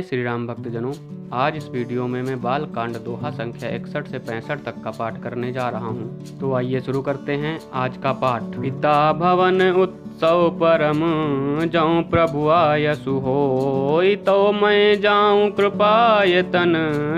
श्री राम भक्तजनों, आज इस वीडियो में मैं बाल कांड दोहा संख्या 61 से 65 तक का पाठ करने जा रहा हूँ। तो आइए शुरू करते हैं आज का पाठ। पिता भवन उत्सव परम जाऊं प्रभु आयसु होई, तो मैं जाऊं कृपायतन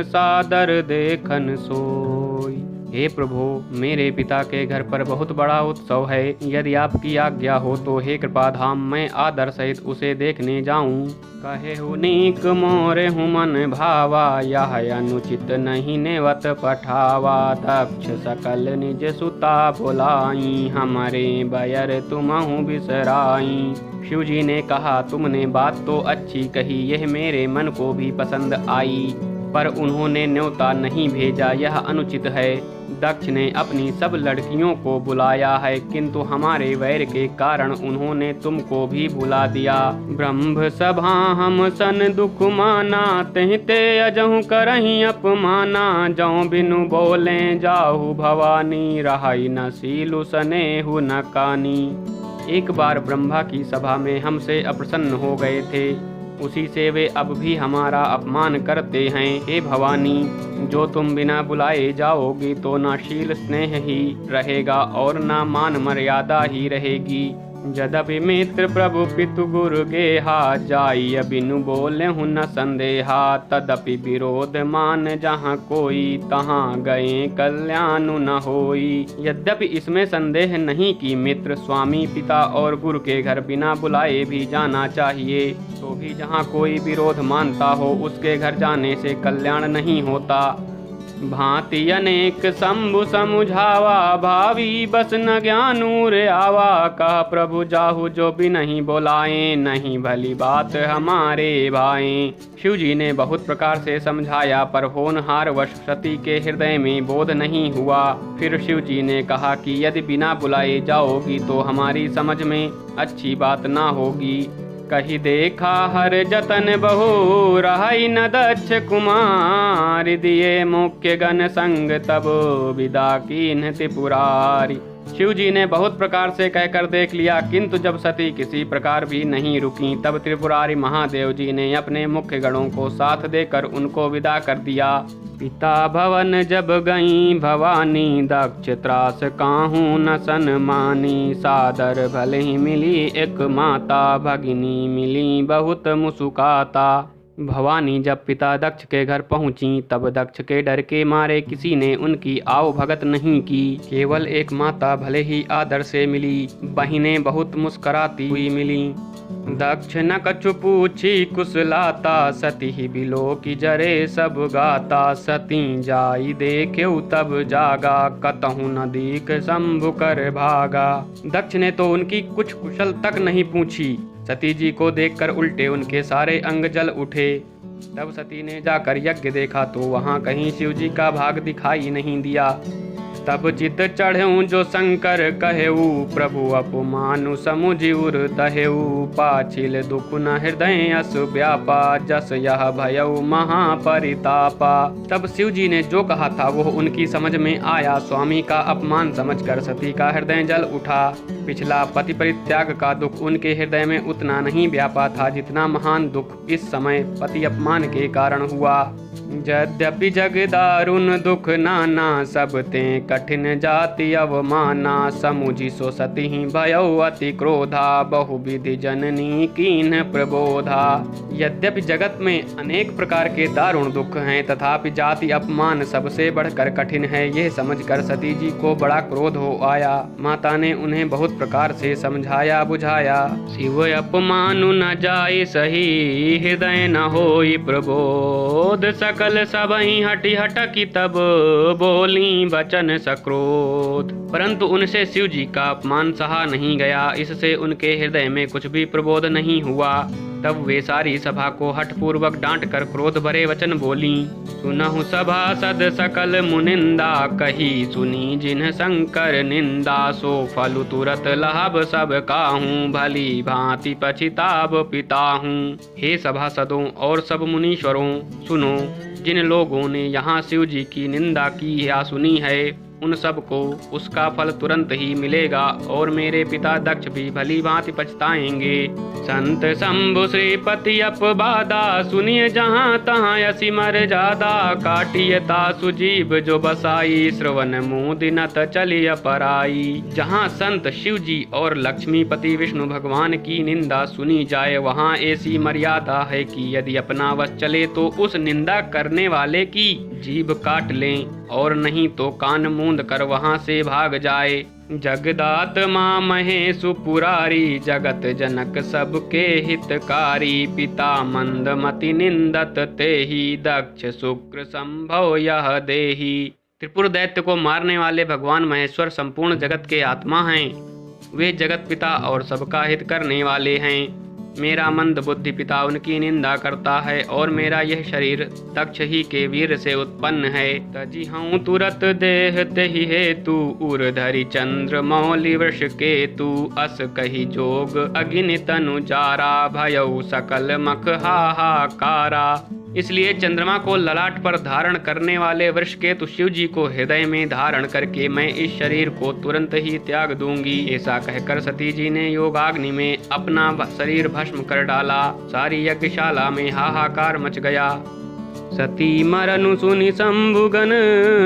सादर देखन सोई। हे प्रभु, मेरे पिता के घर पर बहुत बड़ा उत्सव है। यदि आपकी आज्ञा हो तो हे कृपाधाम, मैं आदर सहित उसे देखने जाऊं। कहे नीक मोरे हूँ मन भावा, यह अनुचित नहीं नेवत पठावा। दक्ष सकल निज सुता बोलाई, हमारे बयर तुमहु बिसराई। शिव जी ने कहा, तुमने बात तो अच्छी कही, यह मेरे मन को भी पसंद आई, पर उन्होंने न्योता नहीं भेजा, यह अनुचित है। दक्ष ने अपनी सब लड़कियों को बुलाया है, किंतु हमारे वैर के कारण उन्होंने तुमको भी बुला दिया। ब्रह्म सभा हम सन दुख माना, तहिते अजहु करही अपमाना। जाऊं बिनु बोले जाहु भवानी, रहाई न सीलु सनेहु न कानी। एक बार ब्रह्मा की सभा में हमसे अप्रसन्न हो गए थे, उसी से वे अब भी हमारा अपमान करते हैं। हे भवानी, जो तुम बिना बुलाए जाओगी तो ना शील स्नेह ही रहेगा और ना मान मर्यादा ही रहेगी। यद्यपि मित्र प्रभु पितु गुरु गेहा, जाई बिनु बोले हूँ न संदेहा। तदपि विरोध मान जहाँ कोई, तहाँ गए कल्याण न होई। यद्यपि इसमें संदेह नहीं कि मित्र, स्वामी, पिता और गुरु के घर बिना बुलाए भी जाना चाहिए, तो भी जहाँ कोई विरोध मानता हो उसके घर जाने से कल्याण नहीं होता। भांति अनेक शंभु समुझावा, भावी बस न ज्ञानूर आवा। कह प्रभु जाहु जो भी नहीं बोलाए, नहीं भली बात हमारे भाए। शिव जी ने बहुत प्रकार से समझाया, पर होनहार वश सती के हृदय में बोध नहीं हुआ। फिर शिव जी ने कहा कि यदि बिना बुलाए जाओगी तो हमारी समझ में अच्छी बात ना होगी। कही देखा हर जतन बहु, रहाई न दक्ष कुमार। दिए मुख्य गण संग तब विदा कीन्ह त्रिपुरारी। शिव जी ने बहुत प्रकार से कहकर देख लिया, किंतु जब सती किसी प्रकार भी नहीं रुकी, तब त्रिपुरारी महादेव जी ने अपने मुख्य गणों को साथ देकर उनको विदा कर दिया। पिता भवन जब गई भवानी, दक्ष त्रास काहू न सन मानी। सादर भले ही मिली एक माता, भगिनी मिली बहुत मुस्कुराता। भवानी जब पिता दक्ष के घर पहुंची, तब दक्ष के डर के मारे किसी ने उनकी आव भगत नहीं की। केवल एक माता भले ही आदर से मिली, बहिनें बहुत मुस्कुराती हुई मिली। दक्ष न कछु पूछी कुशलाता, सती ही बिलो की जरे सब गाता। सती जाई देख्यउ तब जागा, कतहु न दीख शंभु कर भागा। दक्ष ने तो उनकी कुछ कुशल तक नहीं पूछी, सती जी को देखकर उल्टे उनके सारे अंग जल उठे। तब सती ने जाकर यज्ञ देखा तो वहां कहीं शिव जी का भाग दिखाई नहीं दिया। तब चित चढ़ेऊ जो शंकर कहेऊ, प्रभु अपमानु समुझि उर दहेऊ। पाछिल दुख न हृदय असु व्यापा, जस यह भयऊ महापरितापा। तब शिव जी ने जो कहा था वो उनकी समझ में आया। स्वामी का अपमान समझकर सती का हृदय जल उठा। पिछला पति परित्याग का दुख उनके हृदय में उतना नहीं व्यापा था जितना महान दुख इस समय पति अपमान के कारण हुआ। यद्यपि जग दारुण दुख नाना, सब ते कठिन जाति अवमाना। समुझि सो सती भयउ अति क्रोधा, बहुविधि जननी कीन्ह प्रबोधा। यद्यपि जगत में अनेक प्रकार के दारुण दुख हैं, तथापि जाति अपमान सबसे बढ़कर कठिन है, यह समझकर सती जी को बड़ा क्रोध हो आया। माता ने उन्हें बहुत प्रकार से समझाया बुझाया। शिव अपमानु न जाय सही, हृदय न होई प्रबोध। सकल सबहि हटि हटकी तब, बोली वचन सक्रोध। परंतु उनसे शिव जी का अपमान सहा नहीं गया, इससे उनके हृदय में कुछ भी प्रबोध नहीं हुआ। तब वे सारी सभा को हठपूर्वक डांट कर क्रोध भरे वचन बोली। सुनहु सभासद सकल मुनिंदा, कही सुनी जिन्ह शंकर निंदा। सो फलु तुरत लाभ सब काहूँ, भली भांति पछिताब पिताहूँ। हे सभासदों और सब मुनीश्वरों, सुनो, जिन लोगों ने यहाँ शिव जी की निंदा की या सुनी है, उन सबको उसका फल तुरंत ही मिलेगा और मेरे पिता दक्ष भी भली भांति पछताएंगे। संत शंभु श्रीपति अपबादा, सुनिए जहाँ तहाँ यसी मर जादा। काटियता सुजीव जो बसाई, श्रवण मुदिनत चली अपराई। जहाँ संत शिव जी और लक्ष्मीपति विष्णु भगवान की निंदा सुनी जाए, वहाँ ऐसी मर्यादा है कि यदि अपना वश चले तो उस निंदा करने वाले की जीभ काट लें, और नहीं तो कान मूंद कर वहाँ से भाग जाए। जगदात्मा महेशु पुरारी, जगत जनक सबके हितकारी। पिता मंदमति निंदत तेहि, दक्ष शुक्र संभव यह देहि। त्रिपुर दैत्य को मारने वाले भगवान महेश्वर संपूर्ण जगत के आत्मा हैं। वे जगत पिता और सबका हित करने वाले हैं। मेरा मंद बुद्धि पिता उनकी निंदा करता है, और मेरा यह शरीर दक्ष ही के वीर से उत्पन्न है। तजी हूँ तुरत देह तेहि हेतु, उर धरि चंद्र मौलि वृष केतु। अस कही जोग अग्नि तनु जारा, भयउ सकल मख हाहाकारा। इसलिए चंद्रमा को ललाट पर धारण करने वाले वृषकेतु शिव जी को हृदय में धारण करके मैं इस शरीर को तुरंत ही त्याग दूंगी। ऐसा कहकर सती जी ने योगाग्नि में अपना शरीर भस्म कर डाला। सारी यज्ञशाला में हाहाकार मच गया। सती मरनु सुनि शंभुगन,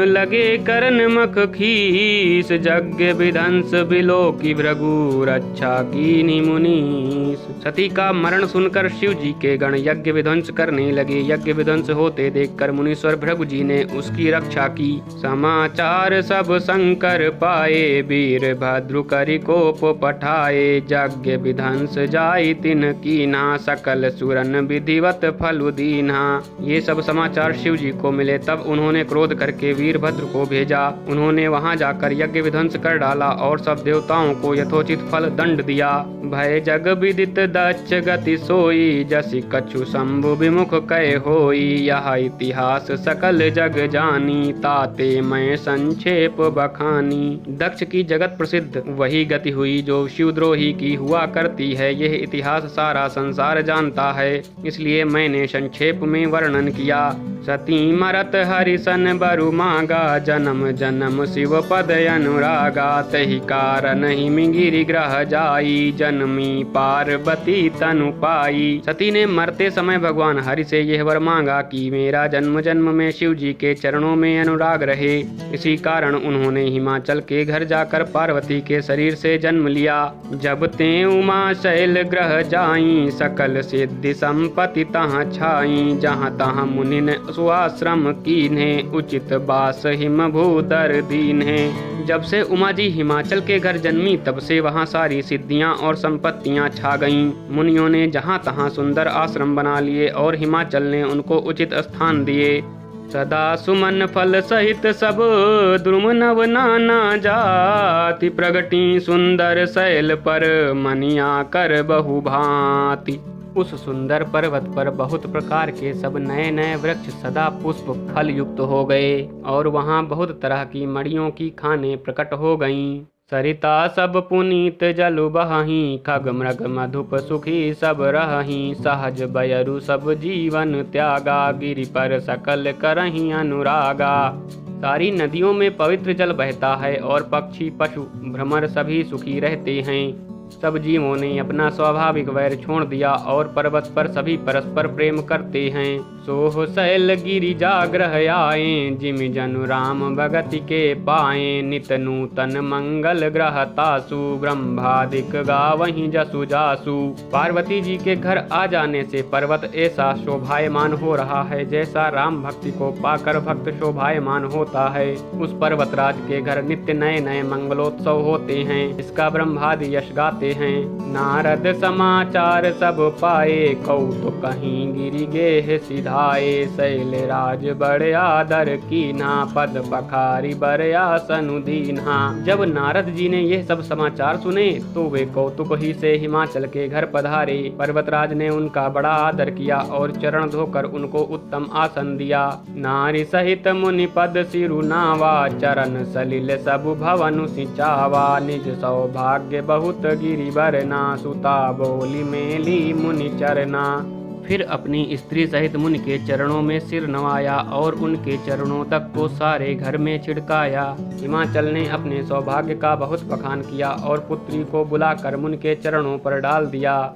लगे करन मख खीस। यज्ञ विध्वंस बिलोकी भृगु, रक्षा कीन्हि मुनीस। सती का मरण सुनकर शिव जी के गण यज्ञ विध्वंस करने लगे। यज्ञ विध्वंस होते देखकर मुनीश्वर भृगु जी ने उसकी रक्षा की। समाचार सब शंकर पाए, वीर भद्रु करि कोप पठाए। यज्ञ विध्वंस जाई तिन कीन्हा, सकल सुरन विधिवत फलु दीन्हा। ये सब समाचार शिव जी को मिले, तब उन्होंने क्रोध करके वीरभद्र को भेजा। उन्होंने वहां जाकर यज्ञ विध्वंस कर डाला और सब देवताओं को यथोचित फल दंड दिया। भय जग विदित दक्ष गति सोई, जसि कछु शंभु विमुख कहे होई। यह इतिहास सकल जग जानी, ताते मैं संक्षेप बखानी। दक्ष की जगत प्रसिद्ध वही गति हुई जो शिवद्रोही की हुआ करती है। यह इतिहास सारा संसार जानता है, इसलिए मैंने संक्षेप में वर्णन किया। सती मरत हरिसन बरु मांगा, जन्म जन्म शिव पद अनुरागा। तहि कारण ही मिगिरि ग्रह जाई, जन्मी पार्वती तनु पाई। सती ने मरते समय भगवान हरि से यह वर मांगा कि मेरा जन्म जन्म में शिव जी के चरणों में अनुराग रहे। इसी कारण उन्होंने हिमाचल के घर जाकर पार्वती के शरीर से जन्म लिया। जब ते उमा शैल ग्रह जाई, सकल सिद्धि संपत्ति तहाँ छाई। जहाँ तहाँ मुनि ने सुआश्रम कीन्हे, उचित बास हिम भूदर दीन्हे। जब से उमा जी हिमाचल के घर जन्मी, तब से वहाँ सारी सिद्धियां और संपत्तियां छा गईं। मुनियों ने जहाँ तहाँ सुंदर आश्रम बना लिए और हिमाचल ने उनको उचित स्थान दिए। सदा सुमन फल सहित सब, द्रुम नव नाना जाति। प्रगटी सुंदर शैल पर, मनिया कर बहु भांति। उस सुंदर पर्वत पर बहुत प्रकार के सब नए नए वृक्ष सदा पुष्प फल युक्त हो गए, और वहाँ बहुत तरह की मड़ियों की खाने प्रकट हो गईं। सरिता सब पुनीत जलु बहहीं, खग मृग मधुप सुखी सब रहहीं। सहज बयरु सब जीवन त्यागा, गिरि पर सकल करहीं अनुरागा। सारी नदियों में पवित्र जल बहता है, और पक्षी पशु भ्रमर सभी सुखी रहते हैं। सब जीवों ने अपना स्वाभाविक वैर छोड़ दिया, और पर्वत पर सभी परस्पर प्रेम करते हैं। सोह शैल गिरि जाग्रह आए, जिम जनु राम भगति के पाए। नित नूतन मंगल ग्रह तासु, ब्रह्मादिक गावहीं जसु जासु। पार्वती जी के घर आ जाने से पर्वत ऐसा शोभायमान हो रहा है, जैसा राम भक्ति को पाकर भक्त शोभायमान होता है। उस पर्वतराज के घर नित्य नए नए मंगलोत्सव होते हैं। इसका ब्रह्मादि यश गाते हैं। नारद समाचार सब पाए, कौतुक कहीं गिरि गेह सिधाए। शैल राज बड़े आदर कीन्हा, पद पखारी बड़े आसनु दीन्हा। जब नारद जी ने यह सब समाचार सुने, तो वे कौतुक ही से हिमाचल के घर पधारे। पर्वतराज ने उनका बड़ा आदर किया और चरण धोकर उनको उत्तम आसन दिया। नारी सहित मुनि पद सिरु नावा, चरण सलिल सब भवनु सिंचावा। निज सौभाग्य बहुत गिरि बरना, सुता बोली मेली मुनि चरना। फिर अपनी स्त्री सहित मुनि के चरणों में सिर नवाया और उनके चरणों तक को सारे घर में छिड़काया। हिमाचल ने अपने सौभाग्य का बहुत बखान किया और पुत्री को बुलाकर मुनि के चरणों पर डाल दिया।